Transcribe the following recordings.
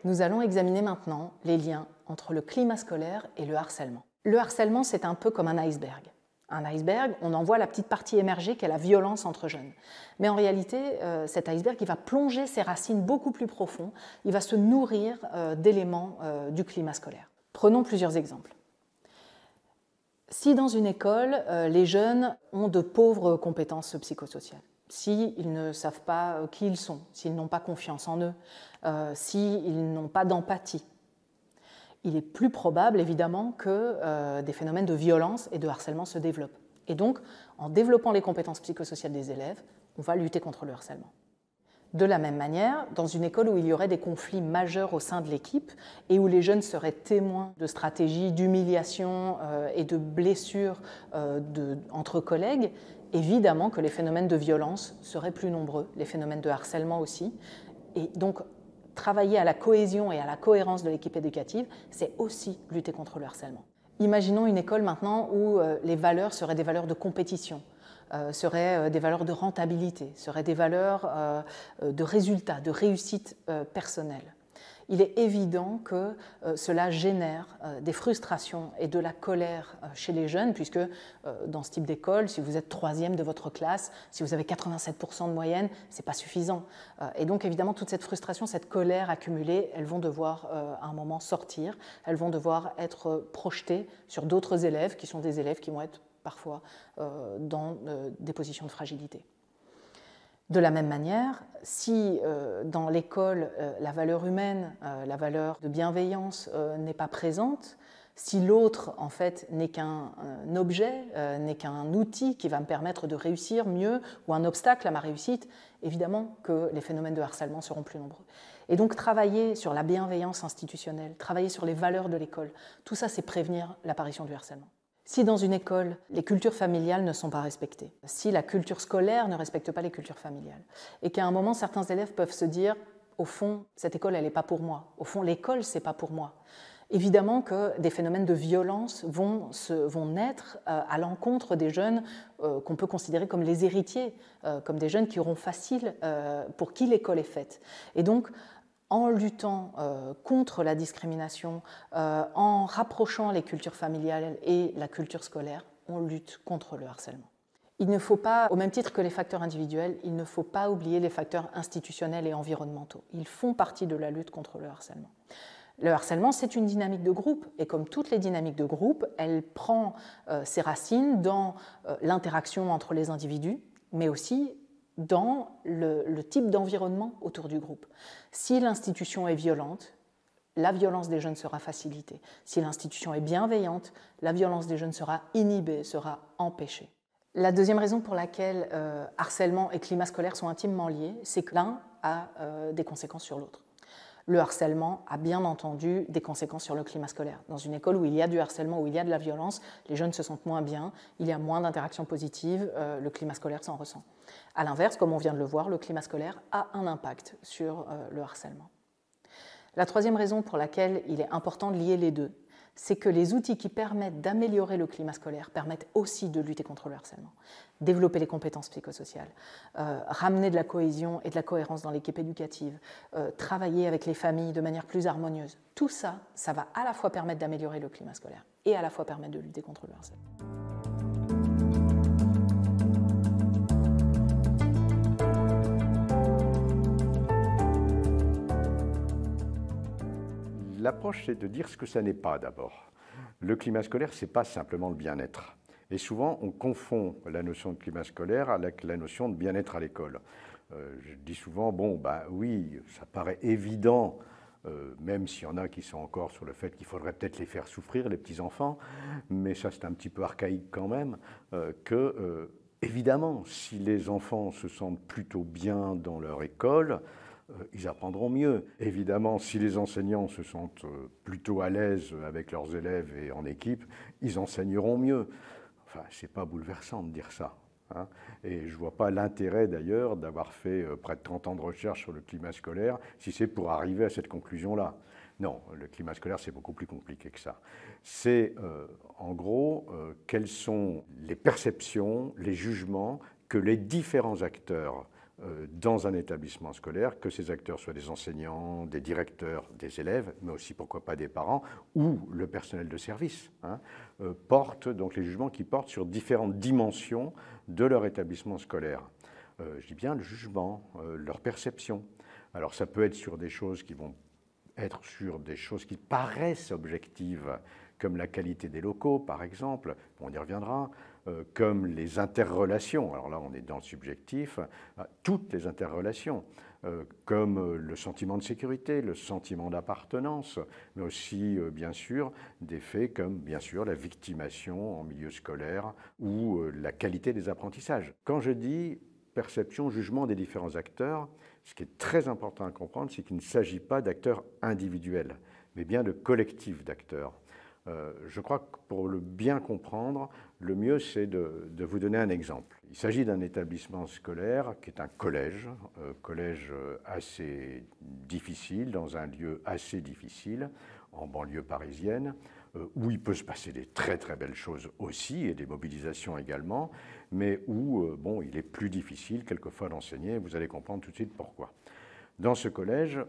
Nous allons examiner maintenant les liens entre le climat scolaire et le harcèlement. Le harcèlement, c'est un peu comme un iceberg. Un iceberg, on en voit la petite partie émerger qu'est la violence entre jeunes. Mais en réalité, cet iceberg, il va plonger ses racines beaucoup plus profond, il va se nourrir d'éléments du climat scolaire. Prenons plusieurs exemples. Si dans une école, les jeunes ont de pauvres compétences psychosociales, s'ils ne savent pas qui ils sont, s'ils n'ont pas confiance en eux, s'ils n'ont pas d'empathie, il est plus probable, évidemment, que des phénomènes de violence et de harcèlement se développent. Et donc, en développant les compétences psychosociales des élèves, on va lutter contre le harcèlement. De la même manière, dans une école où il y aurait des conflits majeurs au sein de l'équipe et où les jeunes seraient témoins de stratégies d'humiliation et de blessures entre collègues, évidemment que les phénomènes de violence seraient plus nombreux, les phénomènes de harcèlement aussi. Et donc, travailler à la cohésion et à la cohérence de l'équipe éducative, c'est aussi lutter contre le harcèlement. Imaginons une école maintenant où les valeurs seraient des valeurs de compétition, seraient des valeurs de rentabilité, seraient des valeurs de résultats, de réussite personnelle. Il est évident que cela génère des frustrations et de la colère chez les jeunes, puisque dans ce type d'école, si vous êtes troisième de votre classe, si vous avez 87% de moyenne, ce n'est pas suffisant. Et donc évidemment, toute cette frustration, cette colère accumulée, elles vont devoir à un moment sortir, elles vont devoir être projetées sur d'autres élèves, qui sont des élèves qui vont être parfois dans des positions de fragilité. De la même manière, si dans l'école la valeur humaine, la valeur de bienveillance n'est pas présente, si l'autre en fait n'est qu'un objet, n'est qu'un outil qui va me permettre de réussir mieux ou un obstacle à ma réussite, évidemment que les phénomènes de harcèlement seront plus nombreux. Et donc travailler sur la bienveillance institutionnelle, travailler sur les valeurs de l'école, tout ça c'est prévenir l'apparition du harcèlement. Si dans une école, les cultures familiales ne sont pas respectées, si la culture scolaire ne respecte pas les cultures familiales, et qu'à un moment, certains élèves peuvent se dire « au fond, cette école, elle n'est pas pour moi. Au fond, l'école, c'est pas pour moi ». Évidemment que des phénomènes de violence vont naître à l'encontre des jeunes qu'on peut considérer comme les héritiers, comme des jeunes qui auront facile, pour qui l'école est faite. Et donc, en luttant contre la discrimination, en rapprochant les cultures familiales et la culture scolaire, on lutte contre le harcèlement. Il ne faut pas, au même titre que les facteurs individuels, il ne faut pas oublier les facteurs institutionnels et environnementaux. Ils font partie de la lutte contre le harcèlement. Le harcèlement, c'est une dynamique de groupe, et comme toutes les dynamiques de groupe, elle prend ses racines dans l'interaction entre les individus, mais aussi dans le type d'environnement autour du groupe. Si l'institution est violente, la violence des jeunes sera facilitée. Si l'institution est bienveillante, la violence des jeunes sera inhibée, sera empêchée. La deuxième raison pour laquelle harcèlement et climat scolaire sont intimement liés, c'est que l'un a des conséquences sur l'autre. Le harcèlement a bien entendu des conséquences sur le climat scolaire. Dans une école où il y a du harcèlement, où il y a de la violence, les jeunes se sentent moins bien, il y a moins d'interactions positives, le climat scolaire s'en ressent. A l'inverse, comme on vient de le voir, le climat scolaire a un impact sur le harcèlement. La troisième raison pour laquelle il est important de lier les deux, c'est que les outils qui permettent d'améliorer le climat scolaire permettent aussi de lutter contre le harcèlement. Développer les compétences psychosociales, ramener de la cohésion et de la cohérence dans l'équipe éducative, travailler avec les familles de manière plus harmonieuse. Tout ça, ça va à la fois permettre d'améliorer le climat scolaire et à la fois permettre de lutter contre le harcèlement. L'approche, c'est de dire ce que ça n'est pas d'abord. Le climat scolaire, ce n'est pas simplement le bien-être. Et souvent, on confond la notion de climat scolaire avec la notion de bien-être à l'école. Je dis souvent, bon, bah oui, ça paraît évident, même s'il y en a qui sont encore sur le fait qu'il faudrait peut-être les faire souffrir, les petits-enfants, mais ça c'est un petit peu archaïque quand même, évidemment, si les enfants se sentent plutôt bien dans leur école, ils apprendront mieux. Évidemment, si les enseignants se sentent plutôt à l'aise avec leurs élèves et en équipe, ils enseigneront mieux. Enfin, c'est pas bouleversant de dire ça. Hein. Et je ne vois pas l'intérêt d'ailleurs d'avoir fait près de 30 ans de recherche sur le climat scolaire si c'est pour arriver à cette conclusion-là. Non, le climat scolaire, c'est beaucoup plus compliqué que ça. C'est en gros quelles sont les perceptions, les jugements que les différents acteurs dans un établissement scolaire, que ces acteurs soient des enseignants, des directeurs, des élèves, mais aussi pourquoi pas des parents ou le personnel de service, portent donc les jugements qui portent sur différentes dimensions de leur établissement scolaire. Je dis bien le jugement, leur perception. Alors ça peut être sur des choses qui vont être sur des choses qui paraissent objectives, comme la qualité des locaux, par exemple, on y reviendra, comme les interrelations, alors là on est dans le subjectif, toutes les interrelations, comme le sentiment de sécurité, le sentiment d'appartenance, mais aussi bien sûr des faits comme bien sûr la victimation en milieu scolaire ou la qualité des apprentissages. Quand je dis perception, jugement des différents acteurs, ce qui est très important à comprendre, c'est qu'il ne s'agit pas d'acteurs individuels, mais bien de collectifs d'acteurs. Je crois que pour le bien comprendre, le mieux c'est de vous donner un exemple. Il s'agit d'un établissement scolaire qui est un collège, collège assez difficile, dans un lieu assez difficile, en banlieue parisienne, où il peut se passer des très très belles choses aussi, et des mobilisations également, mais où bon, il est plus difficile quelquefois d'enseigner, vous allez comprendre tout de suite pourquoi. Dans ce collège,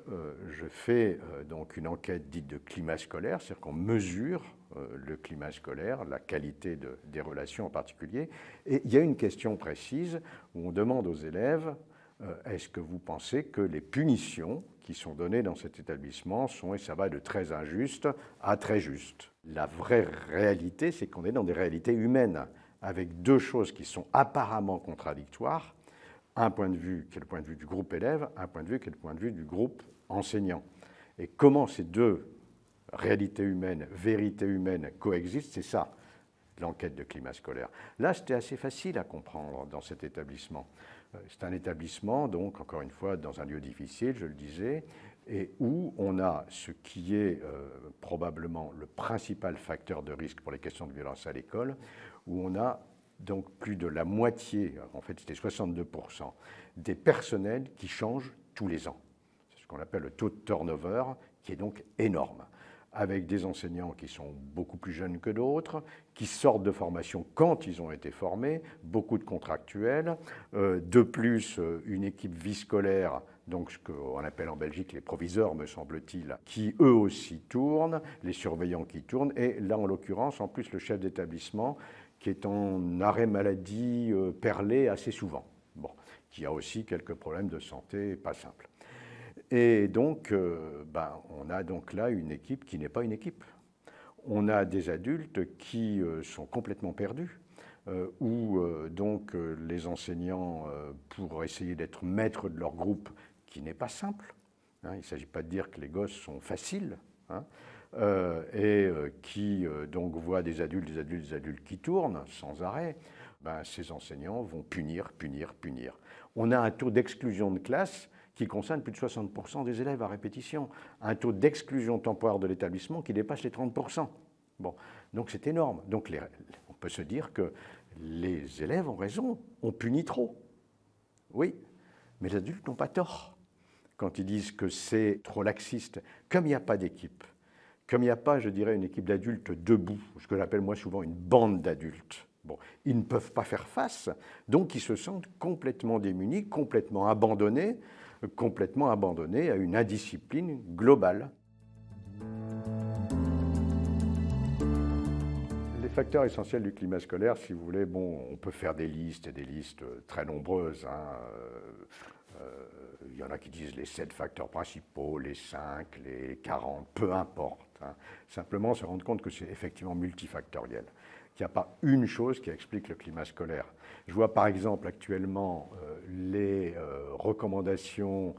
je fais donc une enquête dite de climat scolaire, c'est-à-dire qu'on mesure le climat scolaire, la qualité des relations en particulier, et il y a une question précise où on demande aux élèves est-ce que vous pensez que les punitions qui sont données dans cet établissement sont, et ça va de très injuste à très juste. La vraie réalité, c'est qu'on est dans des réalités humaines, avec deux choses qui sont apparemment contradictoires, un point de vue qui est le point de vue du groupe élève, un point de vue qui est le point de vue du groupe enseignant. Et comment ces deux réalités humaines, vérités humaines coexistent, c'est ça, l'enquête de climat scolaire. Là, c'était assez facile à comprendre dans cet établissement. C'est un établissement, donc, encore une fois, dans un lieu difficile, je le disais, et où on a ce qui est probablement le principal facteur de risque pour les questions de violence à l'école, où on a donc plus de la moitié, en fait c'était 62%, des personnels qui changent tous les ans. C'est ce qu'on appelle le taux de turnover, qui est donc énorme, avec des enseignants qui sont beaucoup plus jeunes que d'autres, qui sortent de formation quand ils ont été formés, beaucoup de contractuels, de plus une équipe vie scolaire, donc ce qu'on appelle en Belgique les proviseurs, me semble-t-il, qui eux aussi tournent, les surveillants qui tournent, et là en l'occurrence, en plus le chef d'établissement, qui est en arrêt maladie perlé assez souvent, bon, qui a aussi quelques problèmes de santé pas simples. Et donc, on a donc là une équipe qui n'est pas une équipe. On a des adultes qui sont complètement perdus, où donc les enseignants, pour essayer d'être maîtres de leur groupe, qui n'est pas simple, hein, il ne s'agit pas de dire que les gosses sont faciles, hein, qui donc voient des adultes qui tournent sans arrêt, ces enseignants vont punir. On a un taux d'exclusion de classe qui concerne plus de 60% des élèves à répétition, un taux d'exclusion temporaire de l'établissement qui dépasse les 30%. Bon, donc c'est énorme. Donc on peut se dire que les élèves ont raison, on punit trop. Oui, mais les adultes n'ont pas tort quand ils disent que c'est trop laxiste, comme il n'y a pas d'équipe. Comme il n'y a pas, je dirais, une équipe d'adultes debout, ce que j'appelle moi souvent une bande d'adultes. Bon, ils ne peuvent pas faire face, donc ils se sentent complètement démunis, complètement abandonnés à une indiscipline globale. Les facteurs essentiels du climat scolaire, si vous voulez, bon, on peut faire des listes et des listes très nombreuses, hein. Il y en a qui disent les 7 facteurs principaux, les 5, les 40, peu importe. Hein. Simplement se rendre compte que c'est effectivement multifactoriel, qu'il n'y a pas une chose qui explique le climat scolaire. Je vois par exemple actuellement les recommandations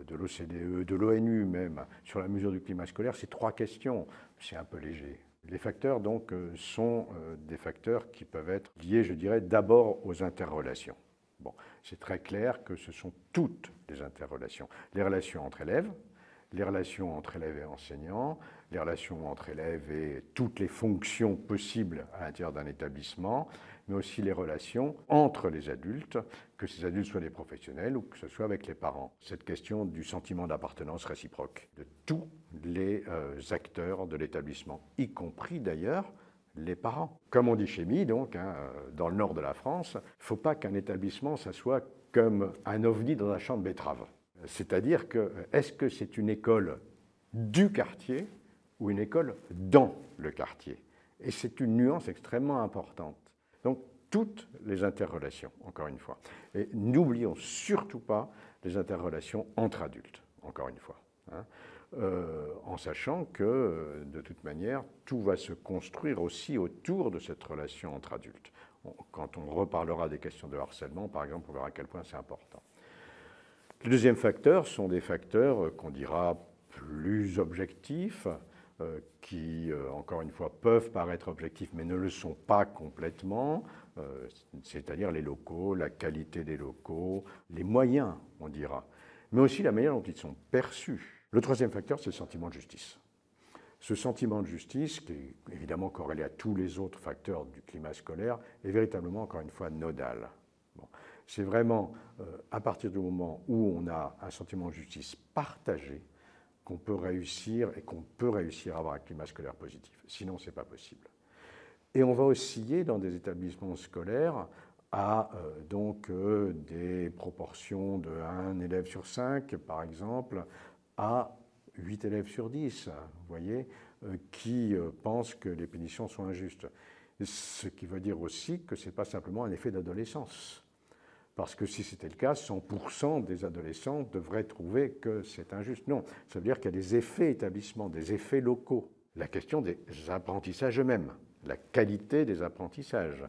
de l'OCDE, de l'ONU même, sur la mesure du climat scolaire, c'est 3 questions, c'est un peu léger. Les facteurs donc sont des facteurs qui peuvent être liés, je dirais, d'abord aux interrelations. Bon, c'est très clair que ce sont toutes les interrelations. Les relations entre élèves, les relations entre élèves et enseignants, les relations entre élèves et toutes les fonctions possibles à l'intérieur d'un établissement, mais aussi les relations entre les adultes, que ces adultes soient des professionnels ou que ce soit avec les parents. Cette question du sentiment d'appartenance réciproque de tous les acteurs de l'établissement, y compris d'ailleurs les parents. Comme on dit chez MI, donc, hein, dans le nord de la France, il ne faut pas qu'un établissement, ça soit comme un ovni dans un champ de betteraves. C'est-à-dire que, est-ce que c'est une école du quartier ou une école dans le quartier? Et c'est une nuance extrêmement importante. Donc, toutes les interrelations, encore une fois. Et n'oublions surtout pas les interrelations entre adultes, encore une fois. Hein, en sachant que, de toute manière, tout va se construire aussi autour de cette relation entre adultes. Quand on reparlera des questions de harcèlement, par exemple, on verra à quel point c'est important. Les deuxièmes facteurs sont des facteurs qu'on dira plus objectifs, qui, encore une fois, peuvent paraître objectifs, mais ne le sont pas complètement, c'est-à-dire les locaux, la qualité des locaux, les moyens, on dira, mais aussi la manière dont ils sont perçus. Le troisième facteur, c'est le sentiment de justice. Ce sentiment de justice, qui est évidemment corrélé à tous les autres facteurs du climat scolaire, est véritablement, encore une fois, nodal. Bon. C'est vraiment à partir du moment où on a un sentiment de justice partagé qu'on peut réussir à avoir un climat scolaire positif. Sinon, ce n'est pas possible. Et on va osciller dans des établissements scolaires à des proportions de 1 élève sur 5, par exemple, à 8 élèves sur 10, vous voyez, qui pensent que les punitions sont injustes. Ce qui veut dire aussi que ce n'est pas simplement un effet d'adolescence. Parce que si c'était le cas, 100% des adolescents devraient trouver que c'est injuste. Non, ça veut dire qu'il y a des effets établissements, des effets locaux. La question des apprentissages eux-mêmes, la qualité des apprentissages.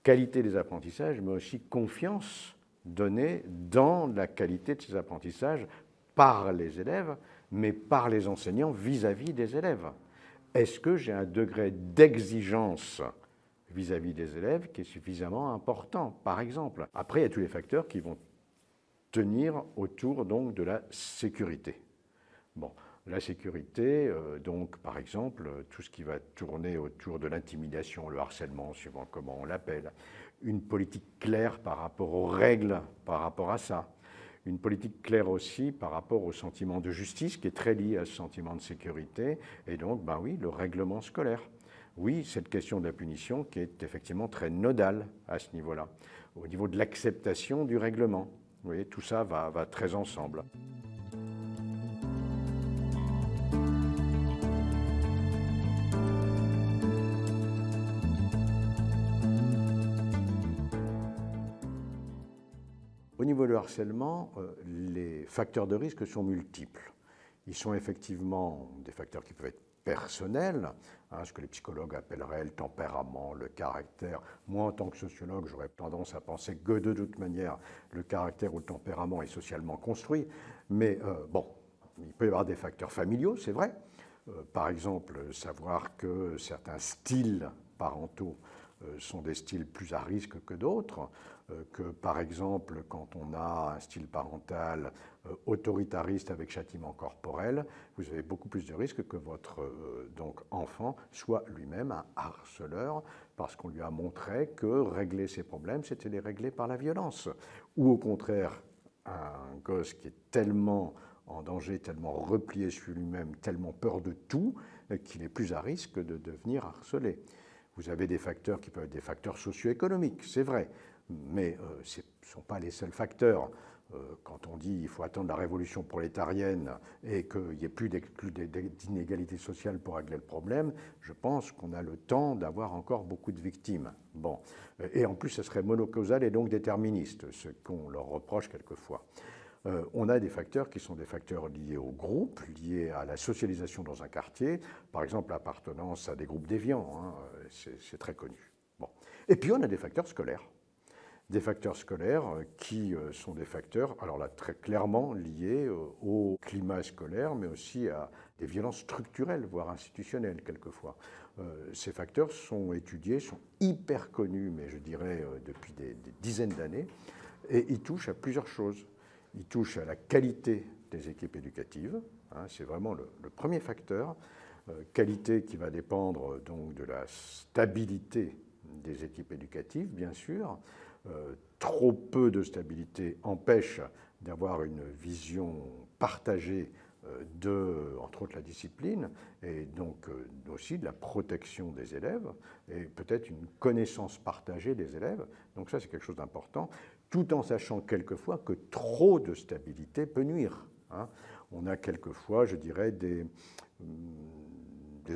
Qualité des apprentissages, mais aussi confiance donnée dans la qualité de ces apprentissages par les élèves, mais par les enseignants vis-à-vis des élèves. Est-ce que j'ai un degré d'exigence vis-à-vis des élèves qui est suffisamment important, par exemple? Après, il y a tous les facteurs qui vont tenir autour donc de la sécurité. Bon, la sécurité, donc par exemple, tout ce qui va tourner autour de l'intimidation, le harcèlement, suivant comment on l'appelle, une politique claire par rapport aux règles, par rapport à ça. Une politique claire aussi par rapport au sentiment de justice qui est très lié à ce sentiment de sécurité, et donc, ben oui, le règlement scolaire. Oui, cette question de la punition qui est effectivement très nodale à ce niveau-là, au niveau de l'acceptation du règlement. Vous voyez, tout ça va très ensemble. Au niveau du harcèlement, les facteurs de risque sont multiples. Ils sont effectivement des facteurs qui peuvent être personnels, hein, ce que les psychologues appelleraient le tempérament, le caractère. Moi, en tant que sociologue, j'aurais tendance à penser que de toute manière, le caractère ou le tempérament est socialement construit. Mais bon, il peut y avoir des facteurs familiaux, c'est vrai. Par exemple, savoir que certains styles parentaux sont des styles plus à risque que d'autres, que par exemple quand on a un style parental autoritariste avec châtiment corporel, vous avez beaucoup plus de risques que votre donc enfant soit lui-même un harceleur parce qu'on lui a montré que régler ses problèmes, c'était les régler par la violence. Ou au contraire, un gosse qui est tellement en danger, tellement replié sur lui-même, tellement peur de tout, qu'il est plus à risque de devenir harcelé. Vous avez des facteurs qui peuvent être des facteurs socio-économiques, c'est vrai, mais ce ne sont pas les seuls facteurs. Quand on dit qu'il faut attendre la révolution prolétarienne et qu'il n'y ait plus d'inégalités sociales pour régler le problème, je pense qu'on a le temps d'avoir encore beaucoup de victimes. Bon. Et en plus, ce serait monocausal et donc déterministe, ce qu'on leur reproche quelquefois. On a des facteurs qui sont des facteurs liés au groupe, liés à la socialisation dans un quartier, par exemple l'appartenance à des groupes déviants, hein, c'est très connu. Bon. Et puis on a des facteurs scolaires. Des facteurs scolaires qui sont des facteurs, alors là très clairement liés au climat scolaire, mais aussi à des violences structurelles, voire institutionnelles quelquefois. Ces facteurs sont étudiés, sont hyper connus, mais je dirais depuis des dizaines d'années, et ils touchent à plusieurs choses. Il touche à la qualité des équipes éducatives, hein, c'est vraiment le premier facteur, qualité qui va dépendre donc de la stabilité des équipes éducatives, bien sûr. Trop peu de stabilité empêche d'avoir une vision partagée entre autres la discipline, et donc aussi de la protection des élèves, et peut-être une connaissance partagée des élèves. Donc ça, c'est quelque chose d'important, tout en sachant quelquefois que trop de stabilité peut nuire. Hein. On a quelquefois, je dirais, des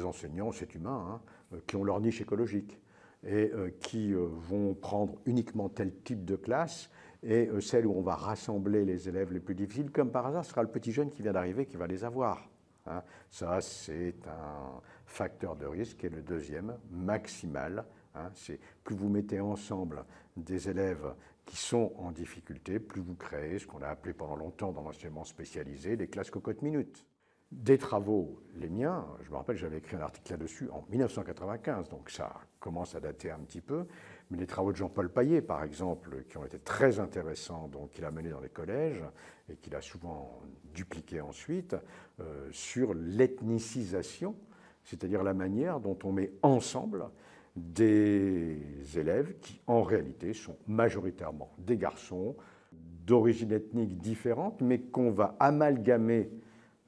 enseignants, c'est humain, hein, qui ont leur niche écologique et qui vont prendre uniquement tel type de classe, et celle où on va rassembler les élèves les plus difficiles, comme par hasard, ce sera le petit jeune qui vient d'arriver qui va les avoir. Hein. Ça, c'est un facteur de risque, et le deuxième, maximal. Hein, c'est plus vous mettez ensemble des élèves qui sont en difficulté, plus vous créez ce qu'on a appelé pendant longtemps dans l'enseignement spécialisé les classes cocotte-minute. Des travaux, les miens, je me rappelle, j'avais écrit un article là-dessus en 1995, donc ça commence à dater un petit peu, mais les travaux de Jean-Paul Paillet, par exemple, qui ont été très intéressants, donc qu'il a menés dans les collèges et qu'il a souvent dupliqué ensuite, sur l'ethnicisation, c'est-à-dire la manière dont on met ensemble des élèves qui, en réalité, sont majoritairement des garçons d'origine ethnique différente, mais qu'on va amalgamer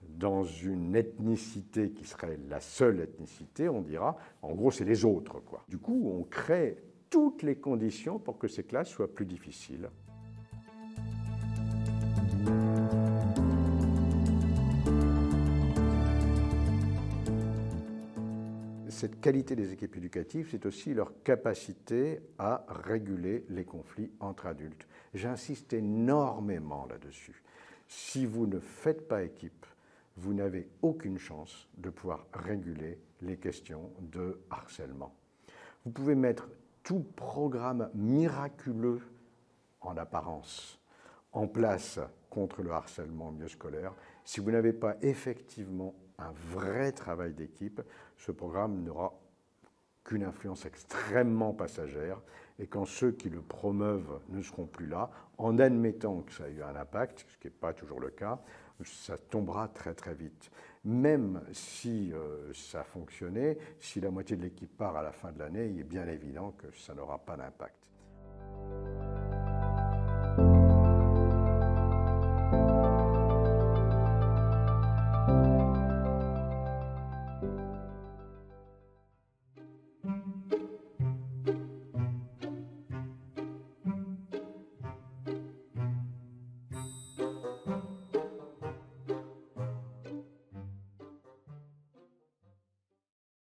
dans une ethnicité qui serait la seule ethnicité, on dira, en gros, c'est les autres, quoi. Du coup, on crée toutes les conditions pour que ces classes soient plus difficiles. Cette qualité des équipes éducatives, c'est aussi leur capacité à réguler les conflits entre adultes. J'insiste énormément là-dessus. Si vous ne faites pas équipe, vous n'avez aucune chance de pouvoir réguler les questions de harcèlement. Vous pouvez mettre tout programme miraculeux, en apparence, en place contre le harcèlement au milieu scolaire. Si vous n'avez pas effectivement un vrai travail d'équipe, ce programme n'aura qu'une influence extrêmement passagère, et quand ceux qui le promeuvent ne seront plus là, en admettant que ça a eu un impact, ce qui n'est pas toujours le cas, ça tombera très très vite. Même si ça a fonctionné, si la moitié de l'équipe part à la fin de l'année, il est bien évident que ça n'aura pas d'impact.